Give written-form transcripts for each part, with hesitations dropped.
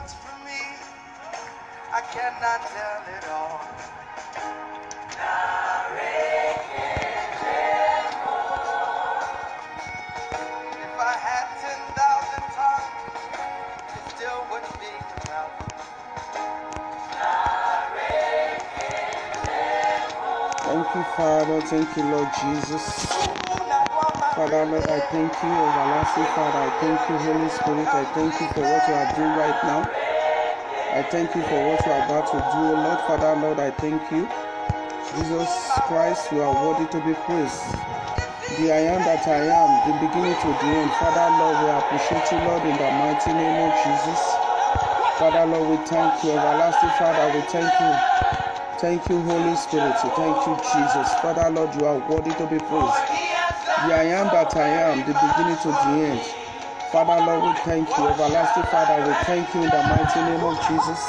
words for me. I cannot tell it all. If I had 10,000 tongues, it still wouldn't be enough. Thank you, Father. Thank you, Lord Jesus. Father, Lord, I thank you, everlasting Father. I thank you, Holy Spirit. I thank you for what you are doing right now. I thank you for what you are about to do, Lord. Father, Lord, I thank you. Jesus Christ, you are worthy to be praised. The I am that I am, the beginning to the end. Father, Lord, we appreciate you, Lord, in the mighty name of Jesus. Father, Lord, we thank you. Everlasting Father, we thank you. Thank you, Holy Spirit. Thank you, Jesus. Father, Lord, you are worthy to be praised. The I am that I am, the beginning to the end. Father, Lord, we thank you. Everlasting Father, we thank you in the mighty name of Jesus.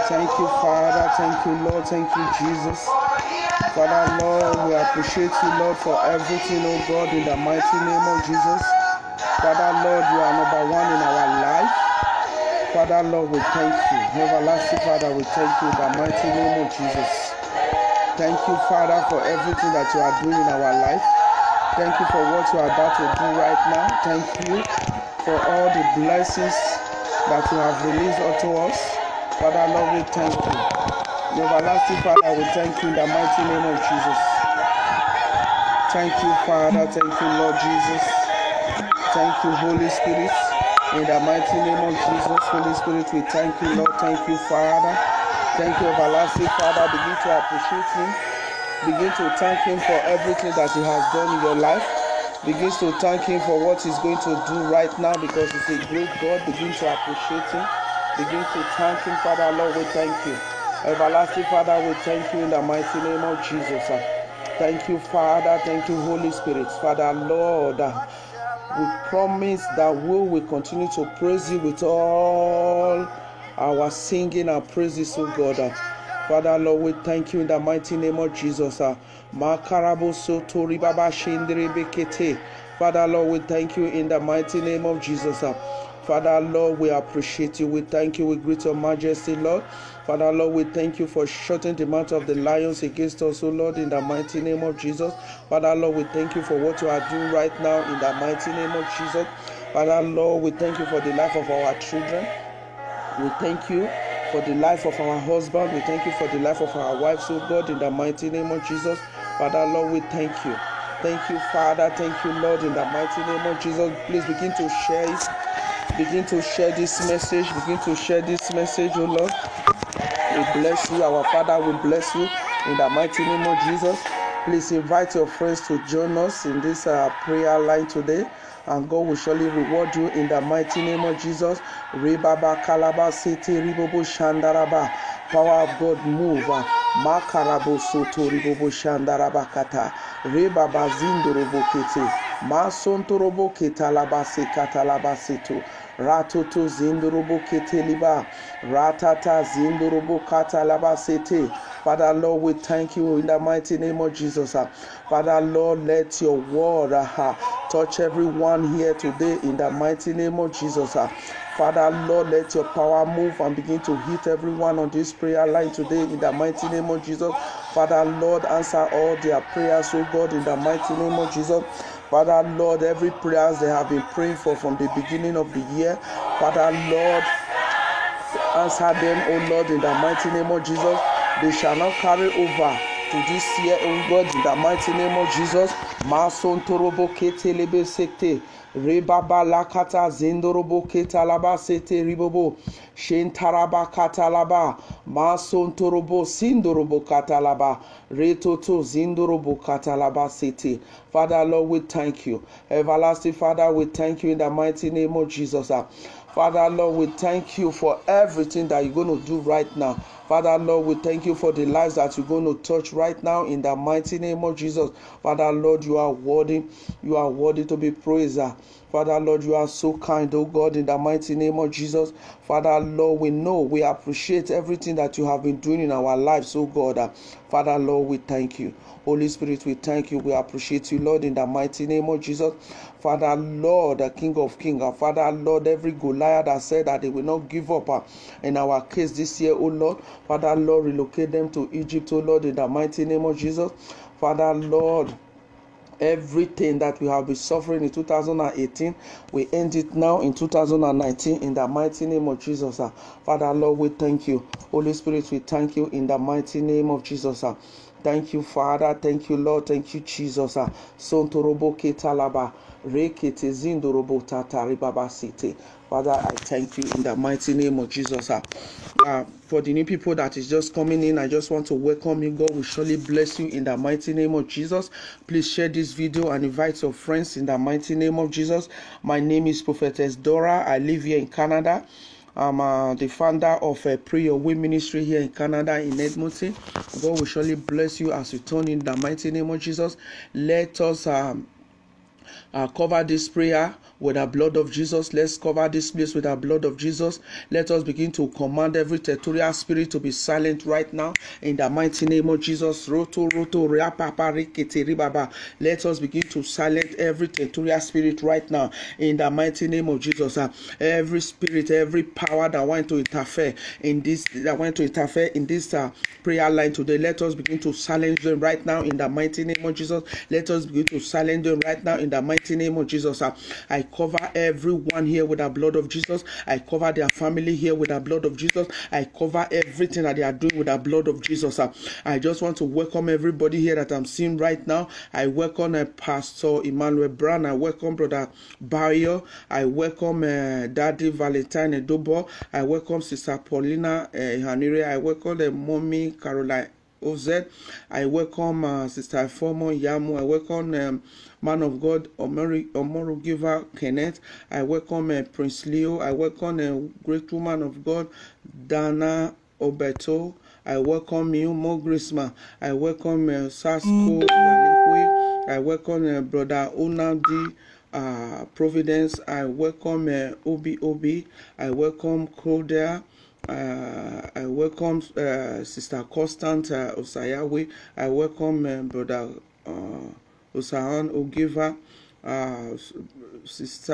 Thank you, Father. Thank you, Lord. Thank you, Jesus. Father, Lord, we appreciate you, Lord, for everything, oh God, in the mighty name of Jesus. Father, Lord, you are number one in our life. Father, Lord, we thank you. Everlasting Father, we thank you in the mighty name of Jesus. Thank you, Father, for everything that you are doing in our life. Thank you for what you are about to do right now. Thank you for all the blessings that you have released unto us. Father, Lord, we thank you. Everlasting Father, we thank you in the mighty name of Jesus. Thank you, Father. Thank you, Lord Jesus. Thank you, Holy Spirit. In the mighty name of Jesus, Holy Spirit, we thank you, Lord. Thank you, Father. Thank you, everlasting Father. Begin to appreciate him. Begin to thank him for everything that he has done in your life. Begin to thank him for what he's going to do right now, because he's a great God. Begin to appreciate him. Begin to thank him, Father. Lord, we thank you. Everlasting Father, we thank you in the mighty name of Jesus. Thank you, Father. Thank you, Holy Spirit. Father, Lord, we promise that we will continue to praise you with all our singing and praises, oh God. Father, Lord, we thank you in the mighty name of Jesus. Father, Lord, we thank you in the mighty name of Jesus. Father, Lord, we appreciate you. We thank you. We greet your majesty, Lord. Father, Lord, we thank you for shutting the mouth of the lions against us, oh Lord, in the mighty name of Jesus. Father, Lord, we thank you for what you are doing right now in the mighty name of Jesus. Father, Lord, we thank you for the life of our children. We thank you for the life of our husband. We thank you for the life of our wives, oh God, in the mighty name of Jesus. Father, Lord, we thank you. Thank you, Father. Thank you, Lord, in the mighty name of Jesus. Please begin to share it. Begin to share this message. Begin to share this message, oh Lord. We bless you, our Father. We bless you in the mighty name of Jesus. Please invite your friends to join us in this prayer line today, and God will surely reward you in the mighty name of Jesus. Rebaba kalaba sete ribobo shandaraba. Power of God move. Makarabo soto ribobo shandaraba kata. Rebaba zindorobo kete. Masontorobo ketalabase katalabaseto. Ratoto zindorobo keteliba. Ratata zindorobo katalabasete. Father, Lord, we thank you in the mighty name of Jesus. Father, Lord, let your word touch everyone here today in the mighty name of Jesus. Father, Lord, let your power move and begin to hit everyone on this prayer line today in the mighty name of Jesus. Father, Lord, answer all their prayers, oh God, in the mighty name of Jesus. Father, Lord, every prayers they have been praying for from the beginning of the year, Father, Lord, answer them, oh Lord, in the mighty name of Jesus. They shall not carry over to this year, oh God, in the mighty name of Jesus. Mason torobo ketelebe sekte. Rebaba lakata zindorobo ketalaba sete ribobo. Shentaraba katalaba. Mason torobo sindorobo katalaba. Retoto zindorobo katalaba sete. Father, Lord, we thank you. Everlasting Father, we thank you in the mighty name of Jesus. Father, Lord, we thank you for everything that you're going to do right now. Father, Lord, we thank you for the lives that you're going to touch right now in the mighty name of Jesus. Father, Lord, you are worthy. You are worthy to be praised. Father, Lord, you are so kind, oh God, in the mighty name of Jesus. Father, Lord, we know, we appreciate everything that you have been doing in our lives, oh God. Father, Lord, we thank you. Holy Spirit, we thank you. We appreciate you, Lord, in the mighty name of Jesus. Father, Lord, the King of Kings. Father, Lord, every Goliath that said that they will not give up in our case this year, oh Lord. Father, Lord, relocate them to Egypt, oh Lord, in the mighty name of Jesus. Father, Lord, everything that we have been suffering in 2018, we end it now in 2019 in the mighty name of Jesus. Father, Lord, we thank you. Holy Spirit, we thank you in the mighty name of Jesus. Thank you, Father. Thank you, Lord. Thank you, Jesus. Sontorobo ketalaba rekete zindorobo tatari baba city. Father, I thank you in the mighty name of Jesus. For the new people that is just coming in, I just want to welcome you. God will surely bless you in the mighty name of Jesus. Please share this video and invite your friends in the mighty name of Jesus. My name is Prophetess Dora. I live here in Canada. I'm the founder of a Pray Your Way ministry here in Canada, in Edmonton. God will surely bless you as you turn in the mighty name of Jesus. Let us cover this prayer with the blood of Jesus. Let's cover this place with the blood of Jesus. Let us begin to command every territorial spirit to be silent right now in the mighty name of Jesus. Let us begin to silence every territorial spirit right now in the mighty name of Jesus. Every spirit, every power that want to interfere in this, prayer line today, let us begin to silence them right now in the mighty name of Jesus. Let us begin to silence them right now in the mighty name of Jesus. I cover everyone here with the blood of Jesus. I cover their family here with the blood of Jesus. I cover everything that they are doing with the blood of Jesus. I just want to welcome everybody here that I'm seeing right now. I welcome Pastor Emmanuel Brown. I welcome Brother Bayo. I welcome Daddy Valentine Edobo. I welcome Sister Paulina Hanire. I welcome Mommy Caroline Oz. I welcome Sister Fomo Yamu. I welcome Man of God Omoru Giver Kenneth. I welcome Prince Leo. I welcome great woman of God Dana Obeto. I welcome you, Mo Grisma. I welcome Sasko Yalikwe. I welcome Brother Unadi Providence. I welcome Obi. I welcome Claudia. I welcome Sister Constant Osayawe. I welcome Brother Osahan Ogiva, Sister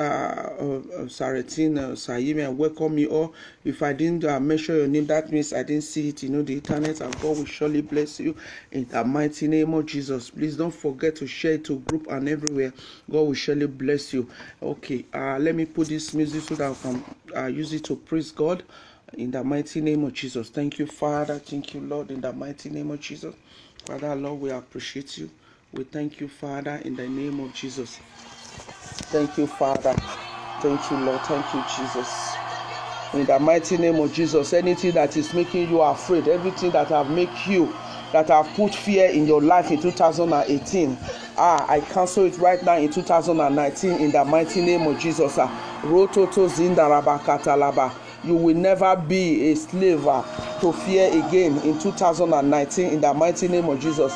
Saratina Sayimi. I welcome you all. If I didn't mention your name, that means I didn't see it, the internet, and God will surely bless you in the mighty name of Jesus. Please don't forget to share it to group and everywhere. God will surely bless you. Okay, let me put this music so that I can use it to praise God. In the mighty name of Jesus. Thank you, Father. Thank you, Lord, in the mighty name of Jesus. Father, Lord, we appreciate you. We thank you, Father, in the name of Jesus. Thank you, Father. Thank you, Lord. Thank you, Jesus. In the mighty name of Jesus, anything that is making you afraid, everything that have put fear in your life in 2018, I cancel it right now in 2019 in the mighty name of Jesus. Rototo zindaraba katalaba. You will never be a slave to fear again in 2019 in the mighty name of Jesus.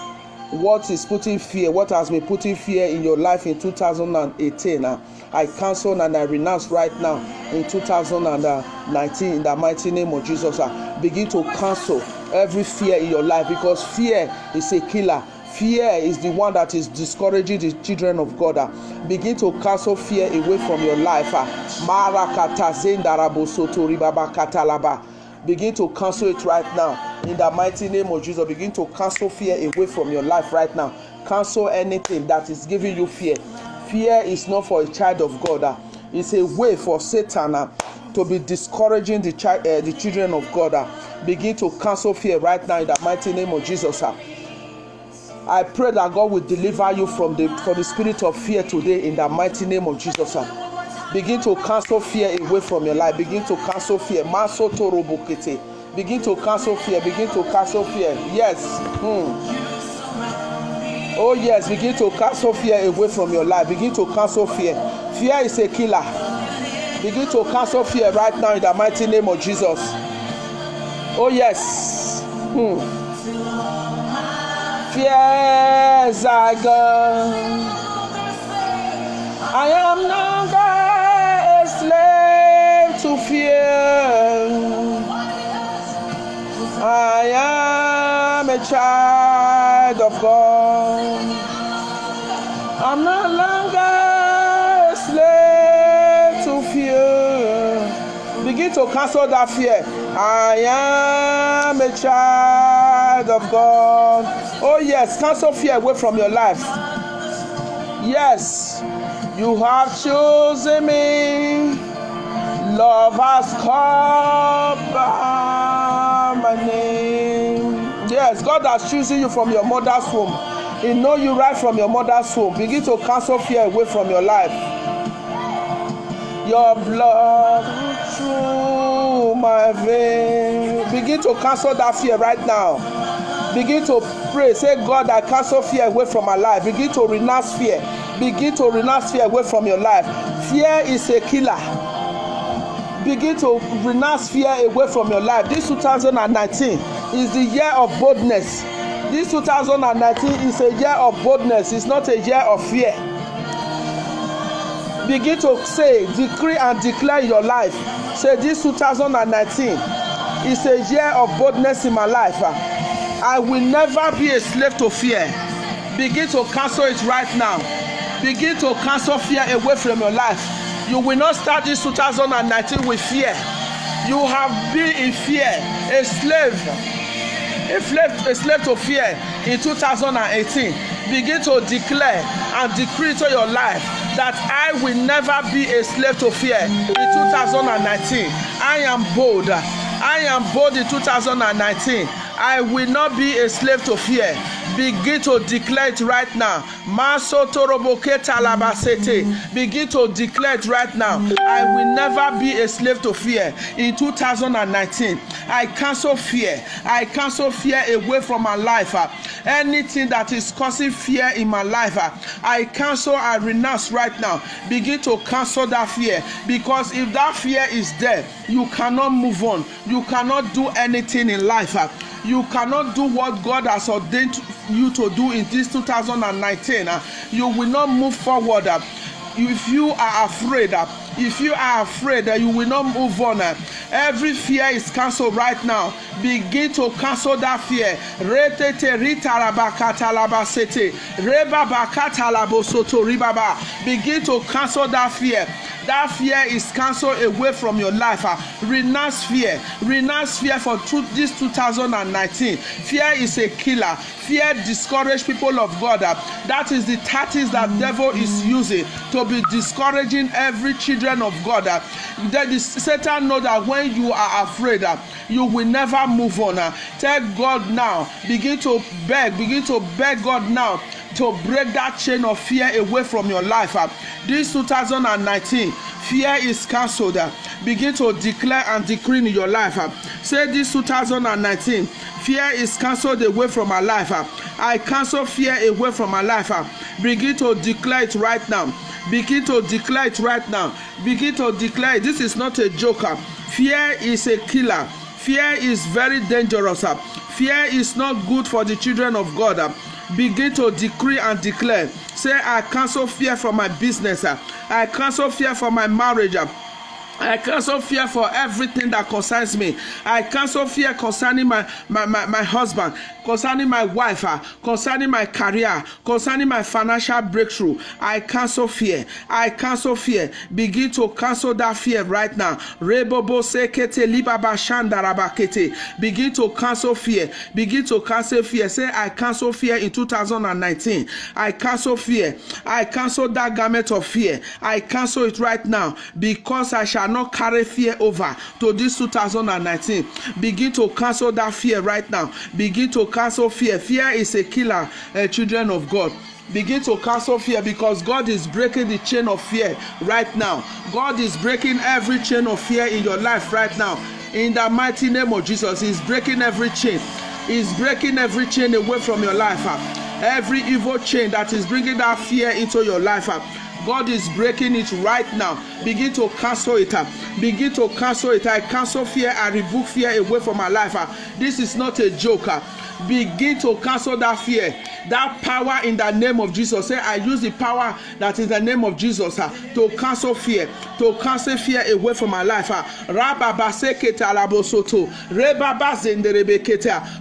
What is putting fear? What has been putting fear in your life in 2018? I cancel and I renounce right now in 2019 in the mighty name of Jesus. Begin to cancel every fear in your life, because fear is a killer. Fear is the one that is discouraging the children of God. Begin to cancel fear away from your life. Begin to cancel it right now in the mighty name of Jesus. Begin to cancel fear away from your life right now. Cancel anything that is giving you fear. Fear is not for a child of God. It's a way for Satan to be discouraging the children of God. Begin to cancel fear right now in the mighty name of Jesus. I pray that God will deliver you from the spirit of fear today in the mighty name of Jesus. Begin to cancel fear away from your life. Begin to cancel fear. Begin to cancel fear. Begin to cancel fear. Yes. Oh yes. Begin to cancel fear away from your life. Begin to cancel fear. Fear is a killer. Begin to cancel fear right now in the mighty name of Jesus. Oh yes. Fears are gone. I am no longer a slave to fear. I am a child child of God. I'm no longer a slave to fear. Begin to cancel that fear. I am a child of God. Oh yes, cancel fear away from your life. Yes, you have chosen me. Love has called by my name. Yes, God has chosen you from your mother's womb. He knows you right from your mother's womb. Begin to cancel fear away from your life. Your blood through my veins. Begin to cancel that fear right now. Begin to pray. Say, God, I cancel fear away from my life. Begin to renounce fear. Begin to renounce fear away from your life. Fear is a killer. Begin to renounce fear away from your life. This 2019 is the year of boldness. This 2019 is a year of boldness. It's not a year of fear. Begin to say, decree and declare your life. Say, this 2019 is a year of boldness in my life. I will never be a slave to fear. Begin to cancel it right now. Begin to cancel fear away from your life. You will not start this 2019 with fear. You have been in fear, a slave to fear in 2018. Begin to declare and decree to your life that I will never be a slave to fear in 2019. I am bold. I am bold in 2019. I will not be a slave to fear. Begin to declare it right now. Begin to declare it right now. I will never be a slave to fear in 2019. I cancel fear. I cancel fear away from my life. Anything that is causing fear in my life, I cancel and renounce right now. Begin to cancel that fear, because if that fear is there, you cannot move on. You cannot do anything in life. You cannot do what God has ordained you to do in this 2019. You will not move forward. If you are afraid, you will not move on. Every fear is cancelled right now. Begin to cancel that fear. Begin to cancel that fear. That fear is cancelled away from your life. Renounce fear. Renounce fear for this 2019. Fear is a killer. Fear discourages people of God. That is the tactics that devil is using to be discouraging every children of God. Satan knows that when you are afraid, you will never move on. Tell God now. Begin to beg God now to break that chain of fear away from your life. This 2019, fear is cancelled. Begin to declare and decree in your life. Say, this 2019, fear is cancelled away from my life. I cancel fear away from my life. Begin to declare it right now. Begin to declare it right now. Begin to declare it. This is not a joke. Fear is a killer. Fear is very dangerous. Fear is not good for the children of God. Begin to decree and declare. Say, I cancel fear from my business. I cancel fear from my marriage. I cancel fear for everything that concerns me. I cancel fear concerning my husband, concerning my wife, concerning my career, concerning my financial breakthrough. I cancel fear. I cancel fear. Begin to cancel that fear right now. Begin to cancel fear. Begin to cancel fear. Say, I cancel fear in 2019. I cancel fear. I cancel that garment of fear. I cancel it right now, because I shall not carry fear over to this 2019. Begin to cancel that fear right now. Begin to cancel fear. Fear is a killer, children of God. Begin to cancel fear, because God is breaking the chain of fear right now. God is breaking every chain of fear in your life right now. In the mighty name of Jesus, He's breaking every chain. He's breaking every chain away from your life. Every evil chain that is bringing that fear into your life, God is breaking it right now. Begin to cancel it. Begin to cancel it. I cancel fear. I rebuke fear away from my life. This is not a joke. begin to cancel that fear, that power in the name of Jesus. Say, I use the power that is the name of Jesus to cancel fear, to cancel fear away from my life.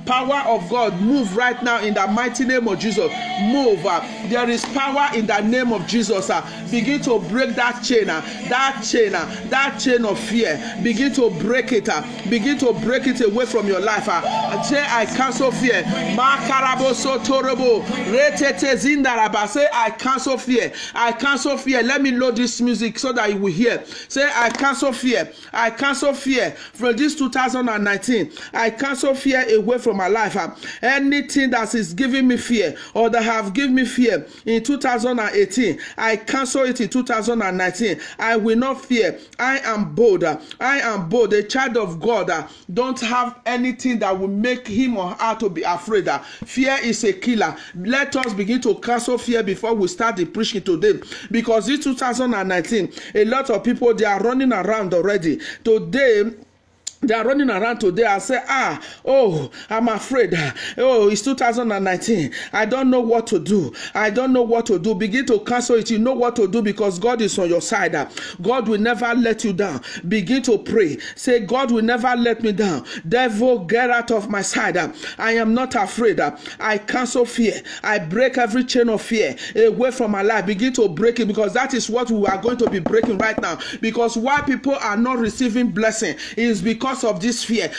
Power of God, move right now in the mighty name of Jesus. Move. There is power in the name of Jesus. Begin to break that chain, that chain of fear. Begin to break it. Begin to break it away from your life. Say, I cancel fear. Say, I cancel fear. I cancel fear. Let me load this music so that you will hear. Say, I cancel fear. I cancel fear from this 2019. I cancel fear away from my life. Anything that is giving me fear or that have given me fear in 2018, I cancel it in 2019. I will not fear. I am bold. I am bold. A child of God don't have anything that will make him or her to be afraid. Fear is a killer. Let us begin to cancel fear before we start the preaching today, because this 2019, a lot of people, they are running around already. Today, they are running around today and say, I'm afraid. Oh, it's 2019. I don't know what to do. I don't know what to do. Begin to cancel it. You know what to do because God is on your side. God will never let you down. Begin to pray. Say, God will never let me down. Devil, get out of my side. I am not afraid. I cancel fear. I break every chain of fear away from my life. Begin to break it, because that is what we are going to be breaking right now. Because why people are not receiving blessing is because of this fear.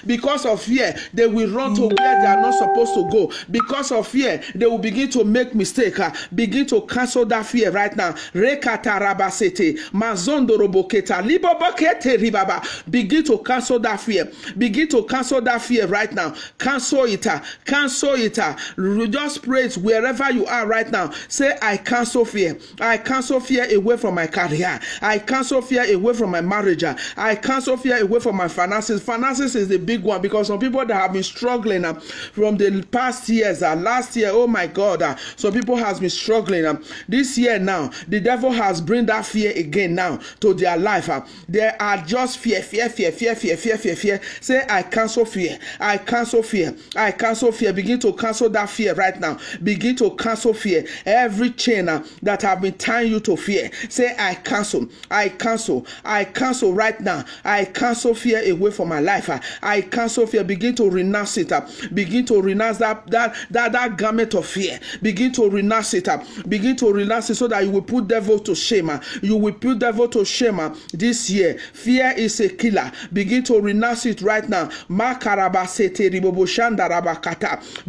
Because of fear, they will run to where they are not supposed to go. Because of fear, they will begin to make mistake. Begin to cancel that fear right now. Begin to cancel that fear. Begin to cancel that fear right now. Cancel it. Cancel it. Just pray it wherever you are right now. Say, I cancel fear. I cancel fear away from my career. I cancel fear away from my marriage. I cancel fear away from my finances. Finances is the big one, because some people that have been struggling from the past years. Last year, oh my God, some people has been struggling. This year now, the devil has bring that fear again now to their life. They are just fear. Say, I cancel fear. I cancel fear. I cancel fear. Begin to cancel that fear right now. Begin to cancel fear. Every chain that have been tying you to fear. Say, I cancel. I cancel. I cancel right now. I cancel fear away from my life. I cancel fear. Begin to renounce it. Begin to renounce that garment of fear. Begin to renounce it. Begin to renounce it so that you will put devil to shame. You will put devil to shame this year. Fear is a killer. Begin to renounce it right now.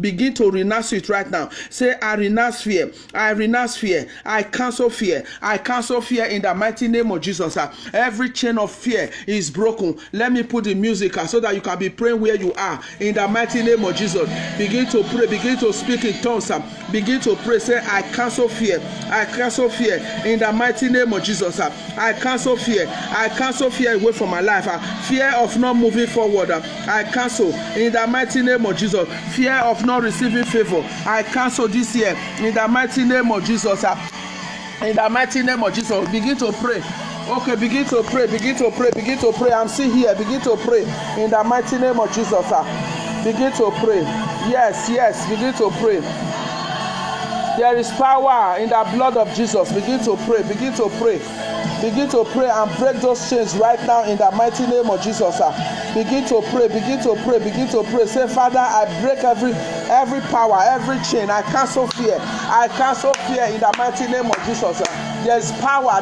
Begin to renounce it right now. Say, I renounce fear. I renounce fear. I cancel fear. I cancel fear in the mighty name of Jesus. Every chain of fear is broken. Let me put the music so that you can be praying where you are in the mighty name of Jesus. Begin to pray. Begin to speak in tongues. Begin to pray. Say, I cancel fear. I cancel fear in the mighty name of Jesus. I cancel fear. I cancel fear away from my life. Fear of not moving forward. I cancel in the mighty name of Jesus. Fear of not receiving favor. I cancel this year in the mighty name of Jesus. In the mighty name of Jesus. Begin to pray. Okay, begin to pray. Begin to pray. Begin to pray. I'm still here. Begin to pray in the mighty name of Jesus. Begin to pray. Yes. Begin to pray. There is power in the blood of Jesus. Begin to pray. Begin to pray. Begin to pray and break those chains right now in the mighty name of Jesus. Begin to pray. Begin to pray. Begin to pray. Say, Father, I break every power, every chain. I cancel fear. I cancel fear in the mighty name of Jesus. There's power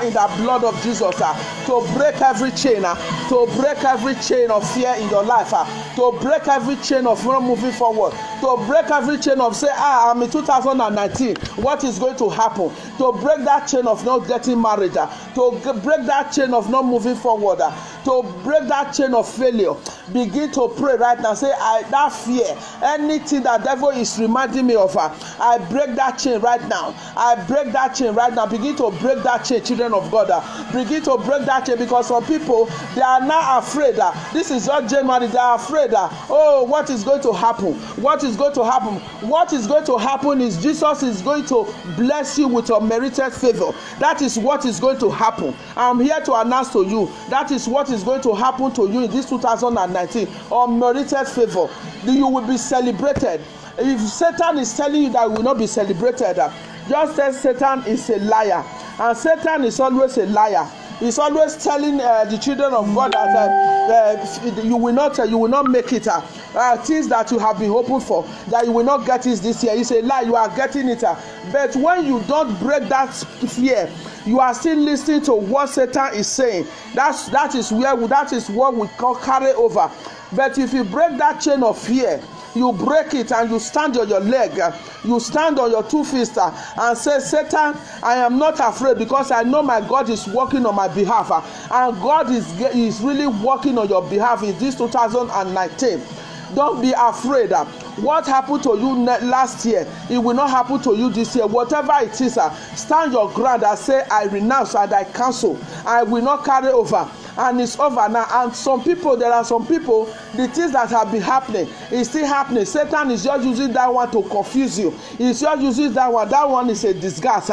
in the blood of Jesus to break every chain, to break every chain of fear in your life, to break every chain of not moving forward, to break every chain of say, I'm in 2019, what is going to happen? To break that chain of not getting married, to break that chain of not moving forward, to break that chain of failure. Begin to pray right now. Say, that fear, anything that devil is reminding me of, I break that chain right now. I break that chain right now. Begin to break that chain, children of God. Begin to break that chain, because some people, they are now afraid. This is not January. They are afraid that, oh, what is going to happen? What is going to happen? What is going to happen is Jesus is going to bless you with unmerited favor. That is what is going to happen. I'm here to announce to you that is what is going to happen to you in this 2019. Unmerited favor. You will be celebrated. If Satan is telling you that you will not be celebrated, just say Satan is a liar. And Satan is always a liar. He's always telling the children of God that you will not make it. Things that you have been hoping for, that you will not get it this year. It's a lie. You are getting it. But when you don't break that fear, you are still listening to what Satan is saying. That is what we call carry over. But if you break that chain of fear, you break it and you stand on your leg, you stand on your 2 feet and say, Satan, I am not afraid because I know my God is working on my behalf, and God is really working on your behalf in this 2019. Don't be afraid. What happened to you last year, it will not happen to you this year. Whatever it is, stand your ground and say, I renounce and I cancel. I will not carry over. And it's over now. And there are some people, the things that have been happening is still happening. Satan is just using that one to confuse you. He's just using that one. That one is a disguise.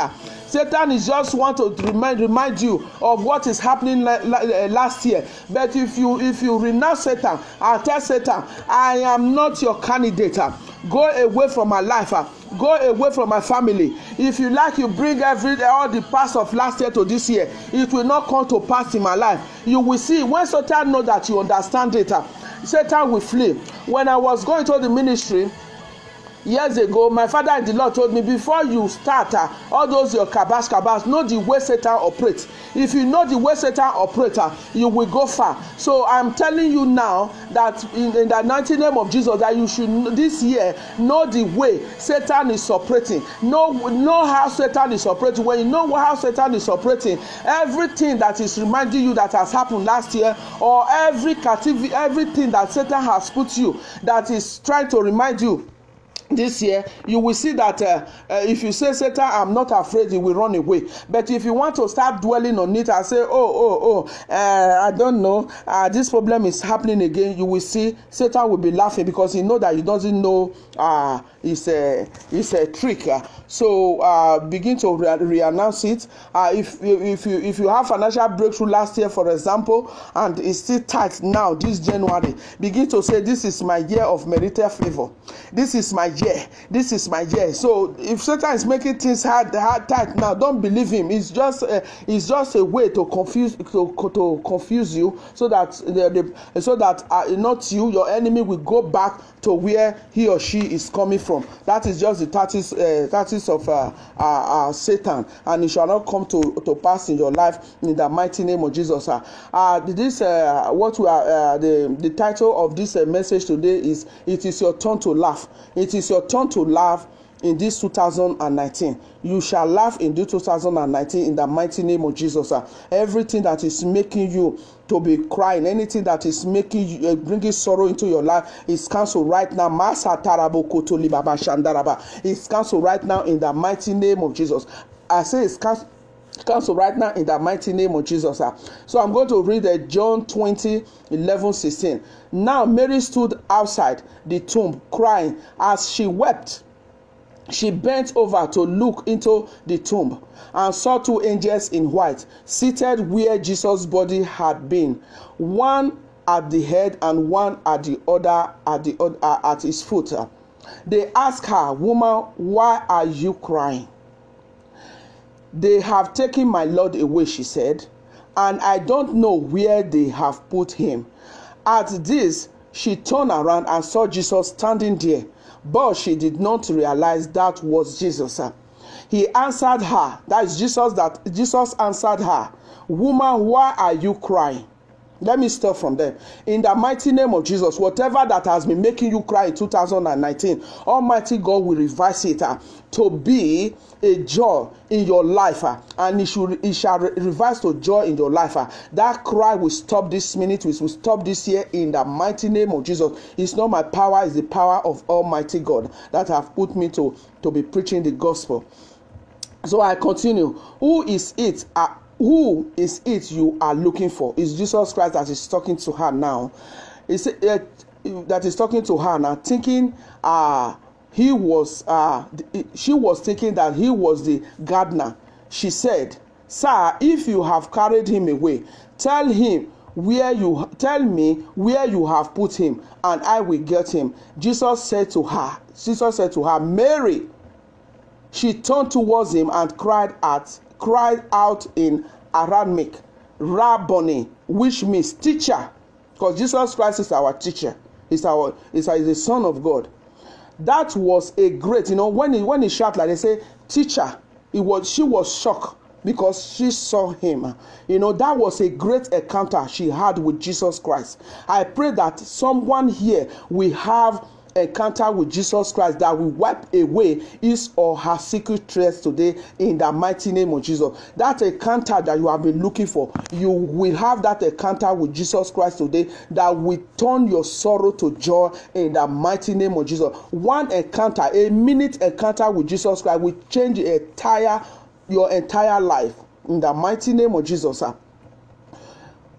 Satan is just want to remind you of what is happening last year. But if you renounce Satan and tell Satan, I am not your candidate. Go away from my life. Go away from my family. If you like, you bring all the past of last year to this year. It will not come to pass in my life. You will see when Satan knows that you understand it, Satan will flee. When I was going to the ministry years ago, my father in the Lord told me, before you start all those your kabas, know the way Satan operates. If you know the way Satan operates, you will go far. So I'm telling you now that in the mighty name of Jesus, that you should this year know the way Satan is operating. Know how Satan is operating. When you know how Satan is operating, everything that is reminding you that has happened last year, or everything that Satan has put you that is trying to remind you this year, you will see that if you say, Satan, I'm not afraid, he will run away. But if you want to start dwelling on it and say, I don't know, this problem is happening again, you will see Satan will be laughing because he knows that he doesn't know it's a trick. So begin to re-announce it. If you have financial breakthrough last year, for example, and it's still tight now this January, begin to say, this is my year of merited favor. This is my year. This is my year. So if Satan is making things hard tight now, don't believe him. It's just a way to confuse you, so that not you, your enemy, will go back to where he or she is coming from. That is just the tactics of Satan, and it shall not come to pass in your life in the mighty name of Jesus. The title of this message today is, it is your turn to laugh. It is your turn to laugh in this 2019. You shall laugh in this 2019 in the mighty name of Jesus. Everything that is making you to be crying, anything that is making you bringing sorrow into your life, is cancelled right now. It's cancelled right now in the mighty name of Jesus. I say it's cancel right now in the mighty name of Jesus. So I'm going to read John 20:11-16. Now Mary stood outside the tomb crying. As she wept, she bent over to look into the tomb and saw 2 angels in white seated where Jesus' body had been, one at the head and one at the other at his foot. They asked her, "Woman, why are you crying?" "They have taken my Lord away," she said, "and I don't know where they have put him." At this, she turned around and saw Jesus standing there, but she did not realize that was Jesus. He answered her, that is Jesus answered her, "Woman, why are you crying?" Let me start from there. In the mighty name of Jesus, whatever that has been making you cry in 2019, Almighty God will revise it to be a joy in your life, and it shall revise to joy in your life. That cry will stop this minute, will stop this year in the mighty name of Jesus. It's not my power, it's the power of Almighty God that have put me to be preaching the gospel. So I continue. Who is it you are looking for? It's Jesus Christ that is talking to her now. that is talking to her now, thinking she was thinking that he was the gardener. She said, "Sir, if you have carried him away, tell me where you have put him, and I will get him." Jesus said to her, "Mary." She turned towards him and cried out in Aramaic, "Rabboni," which means teacher, because Jesus Christ is our teacher. He's the Son of God. That was a great, when he shouted, like they say, "Teacher," she was shocked because she saw him. That was a great encounter she had with Jesus Christ. I pray that someone here will have encounter with Jesus Christ that will wipe away his or her secret traits today in the mighty name of Jesus. That encounter that you have been looking for, you will have that encounter with Jesus Christ today that will turn your sorrow to joy in the mighty name of Jesus. One encounter, a minute encounter with Jesus Christ will change your entire life in the mighty name of Jesus.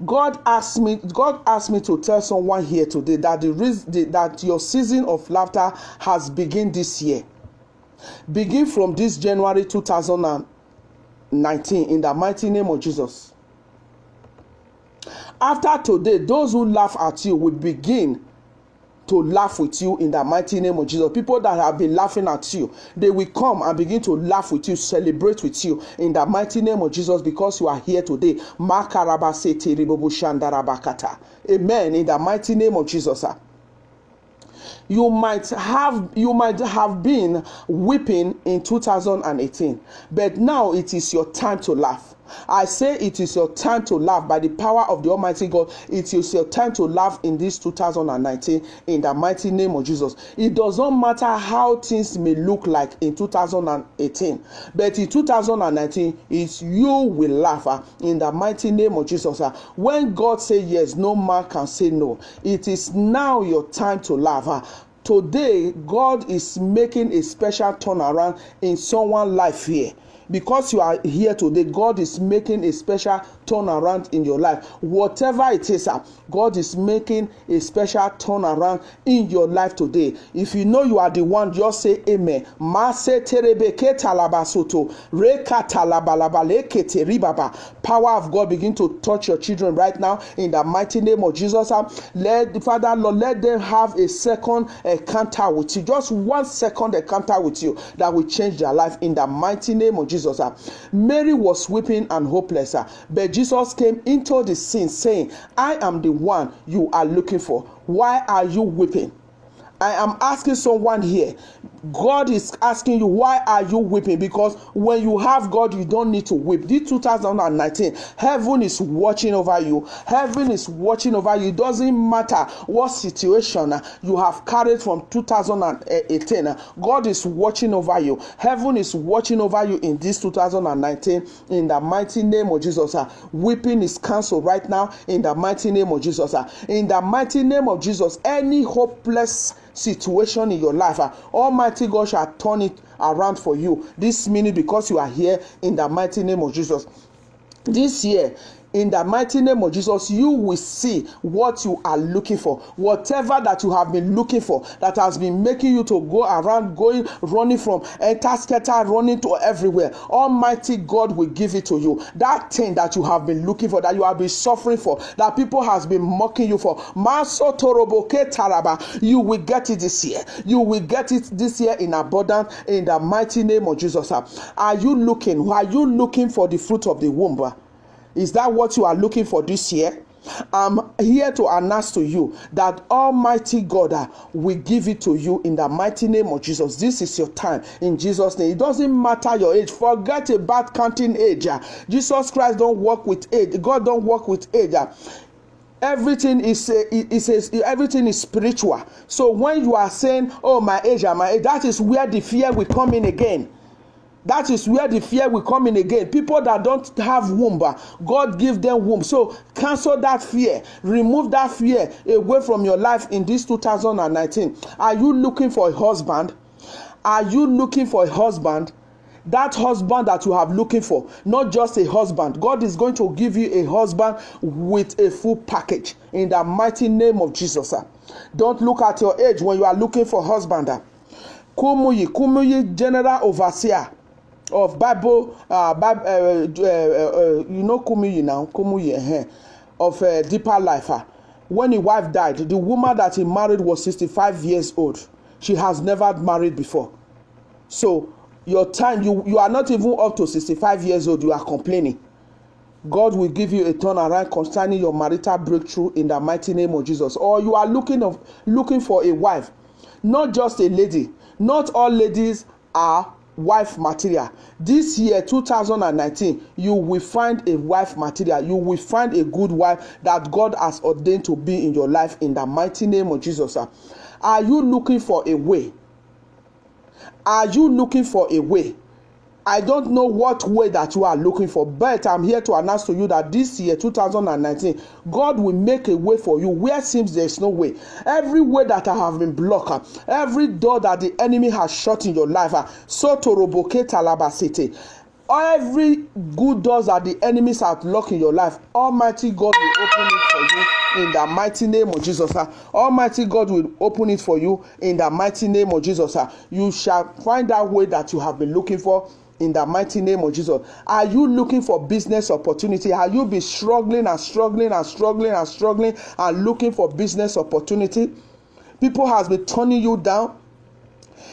God asked me to tell someone here today that that your season of laughter has begun this year. Begin from this January 2019 in the mighty name of Jesus. After today, those who laugh at you will begin to laugh with you in the mighty name of Jesus. People that have been laughing at you, they will come and begin to laugh with you, celebrate with you in the mighty name of Jesus, because you are here today. Amen. In the mighty name of Jesus. You might have been weeping in 2018, but now it is your time to laugh. I say it is your time to laugh by the power of the Almighty God. It is your time to laugh in this 2019 in the mighty name of Jesus. It does not matter how things may look like in 2018, but in 2019, you will laugh in the mighty name of Jesus. When God says yes, no man can say no. It is now your time to laugh. Today, God is making a special turnaround in someone's life here. Because you are here today, God is making a special turnaround in your life. Whatever it is, God is making a special turnaround in your life today. If you know you are the one, just say amen. Power of God begin to touch your children right now in the mighty name of Jesus. Let the Father, Lord, let them have a second encounter with you. Just 1 second encounter with you that will change their life in the mighty name of Jesus. Mary was weeping and hopeless, but Jesus came into the scene saying, "I am the one you are looking for. Why are you weeping?" I am asking someone here. God is asking you, why are you weeping? Because when you have God, you don't need to weep. This 2019, heaven is watching over you. Heaven is watching over you. It doesn't matter what situation you have carried from 2018. God is watching over you. Heaven is watching over you in this 2019 in the mighty name of Jesus. Weeping is cancelled right now in the mighty name of Jesus. In the mighty name of Jesus, any hopeless situation in your life, Almighty God shall turn it around for you this minute, because you are here in the mighty name of Jesus. This year, in the mighty name of Jesus, you will see what you are looking for. Whatever that you have been looking for, that has been making you to go around, running from enter, running to everywhere, Almighty God will give it to you. That thing that you have been looking for, that you have been suffering for, that people has been mocking you for, you will get it this year. You will get it this year in abundance in the mighty name of Jesus. Are you looking for the fruit of the womb? Is that what you are looking for this year? I'm here to announce to you that Almighty God will give it to you in the mighty name of Jesus. This is your time in Jesus' name. It doesn't matter your age. Forget about counting age. Jesus Christ don't work with age. God don't work with age. Everything is spiritual. So when you are saying, "Oh, my age," that is where the fear will come in again. That is where the fear will come in again. People that don't have womb, God give them womb. So cancel that fear. Remove that fear away from your life in this 2019. Are you looking for a husband? Are you looking for a husband? that husband that you have looking for, not just a husband. God is going to give you a husband with a full package in the mighty name of Jesus. Don't look at your age when you are looking for husband. Kumuyi, general overseer of Bible, you know Kumuyi now, Kumuyi of Deeper Life. When his wife died, the woman that he married was 65 years old. She has never married before. So your time, you are not even up to 65 years old, you are complaining. God will give you a turnaround concerning your marital breakthrough in the mighty name of Jesus. Or you are looking for a wife, not just a lady. Not all ladies are wife material. This year 2019, you will find a wife material. You will find a good wife that God has ordained to be in your life in the mighty name of Jesus. Are you looking for a way? Are you looking for a way? I don't know what way that you are looking for, but I'm here to announce to you that this year 2019, God will make a way for you where it seems there is no way. Every way that I have been blocked, every door that the enemy has shut in your life, every good doors that the enemies have locked in your life, Almighty God will open it for you in the mighty name of Jesus. Almighty God will open it for you in the mighty name of Jesus. You shall find that way that you have been looking for in the mighty name of Jesus. Are you looking for business opportunity? Are you be struggling and looking for business opportunity? People has been turning you down.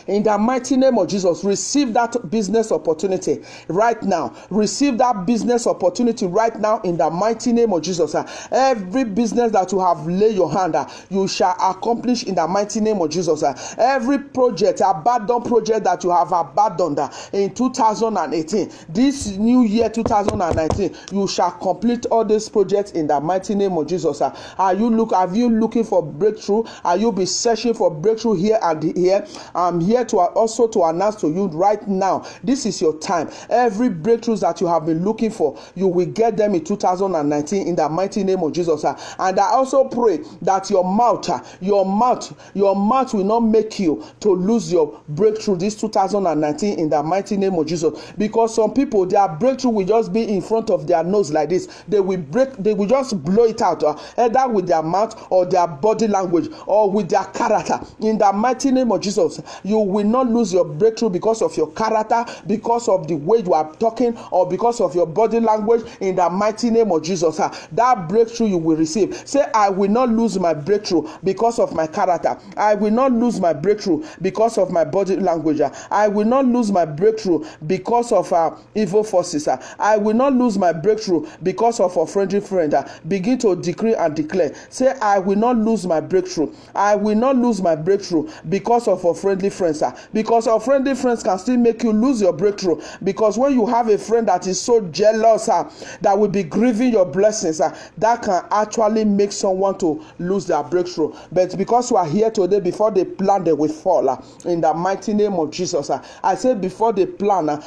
In the mighty name of Jesus, receive that business opportunity right now. Receive that business opportunity right now in the mighty name of Jesus. Every business that you have laid your hand, you shall accomplish in the mighty name of Jesus. Every project, abandoned project that you have abandoned in 2018, this new year 2019, you shall complete all these projects in the mighty name of Jesus. Have you looking for breakthrough? Are you be searching for breakthrough here and here? I'm here to also to announce to you right now, this is your time. Every breakthroughs that you have been looking for, you will get them in 2019 in the mighty name of Jesus. And I also pray that your mouth will not make you to lose your breakthrough this 2019 in the mighty name of Jesus. Because some people, their breakthrough will just be in front of their nose like this. They will just blow it out, either with their mouth or their body language or with their character. In the mighty name of Jesus, you will not lose your breakthrough because of your character, because of the way you are talking, or because of your body language. In the mighty name of Jesus, that breakthrough you will receive. Say, I will not lose my breakthrough because of my character. I will not lose my breakthrough because of my body language. I will not lose my breakthrough because of evil forces. I will not lose my breakthrough because of a friendly friend. Begin to decree and declare. Say, I will not lose my breakthrough. I will not lose my breakthrough because of a friendly friend. Because our friendly friends can still make you lose your breakthrough. Because when you have a friend that is so jealous, that will be grieving your blessings, that can actually make someone to lose their breakthrough. But because you are here today, before they plan, they will fall. In the mighty name of Jesus, I say before they plan,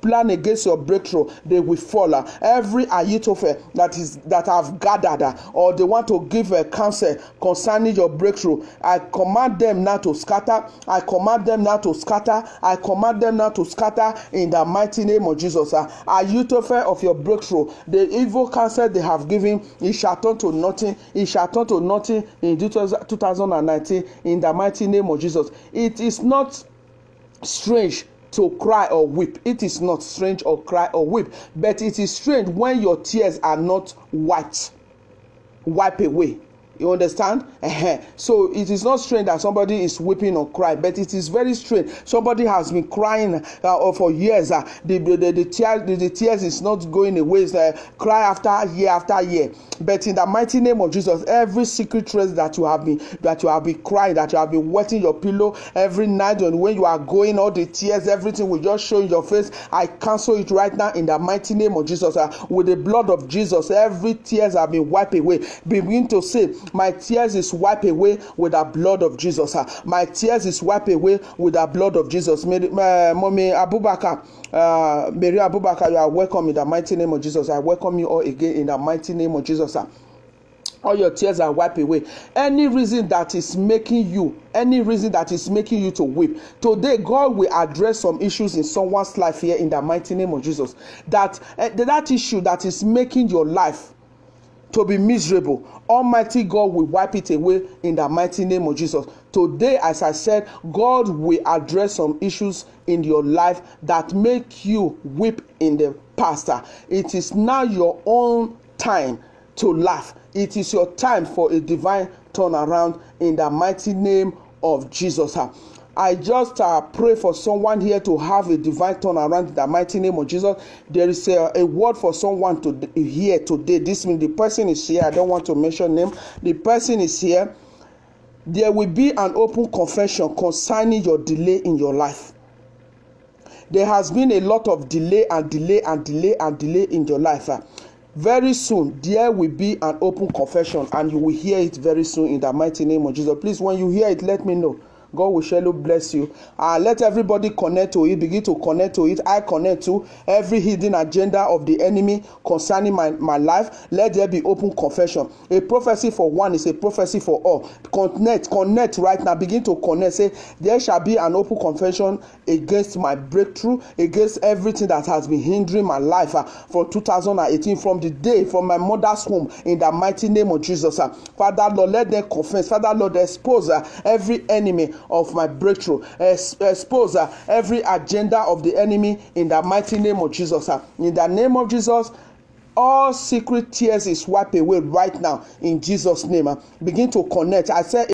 plan against your breakthrough, they will fall. Every Ahithophel that have gathered, or they want to give a counsel concerning your breakthrough, I command them now to scatter. I command them now to scatter. I command them now to scatter in the mighty name of Jesus. Ahithophel of your breakthrough, the evil counsel they have given, it shall turn to nothing. It shall turn to nothing in 2019 in the mighty name of Jesus. It is not strange to cry or weep. It is not strange or cry or weep, but it is strange when your tears are not wipe away. You understand? So it is not strange that somebody is weeping or crying, but it is very strange. Somebody has been crying for years. The tears is not going away. Cry after year. But in the mighty name of Jesus, every secret trace that you have been crying, that you have been wetting your pillow every night, and when you are going, all the tears, everything will just show in your face. I cancel it right now in the mighty name of Jesus. With the blood of Jesus, every tears have been wiped away. Begin to say, my tears is wiped away with the blood of Jesus. My tears is wiped away with the blood of Jesus. Mommy Abubakar, Mary Abubakar, you are welcome in the mighty name of Jesus. I welcome you all again in the mighty name of Jesus. All your tears are wiped away. Any reason that is making you to weep, today God will address some issues in someone's life here in the mighty name of Jesus. That issue that is making your life to be miserable, Almighty God will wipe it away in the mighty name of Jesus. Today, as I said, God will address some issues in your life that make you weep in the past. It is now your own time to laugh. It is your time for a divine turnaround in the mighty name of Jesus. I just pray for someone here to have a divine turnaround in the mighty name of Jesus. There is a word for someone to hear today. This means the person is here. I don't want to mention name. The person is here. There will be an open confession concerning your delay in your life. There has been a lot of delay in your life. Very soon, there will be an open confession, and you will hear it very soon in the mighty name of Jesus. Please, when you hear it, let me know. God will surely bless you. Let everybody connect to it. Begin to connect to it. I connect to every hidden agenda of the enemy concerning my life. Let there be open confession. A prophecy for one is a prophecy for all. Connect right now. Begin to connect. Say, there shall be an open confession against my breakthrough, against everything that has been hindering my life for 2018, from my mother's womb, in the mighty name of Jesus. Father, Lord, let them confess. Father, Lord, expose every enemy of my breakthrough. Expose every agenda of the enemy in the mighty name of Jesus. In the name of Jesus, all secret tears is wiped away right now in Jesus' name. Begin to connect. I said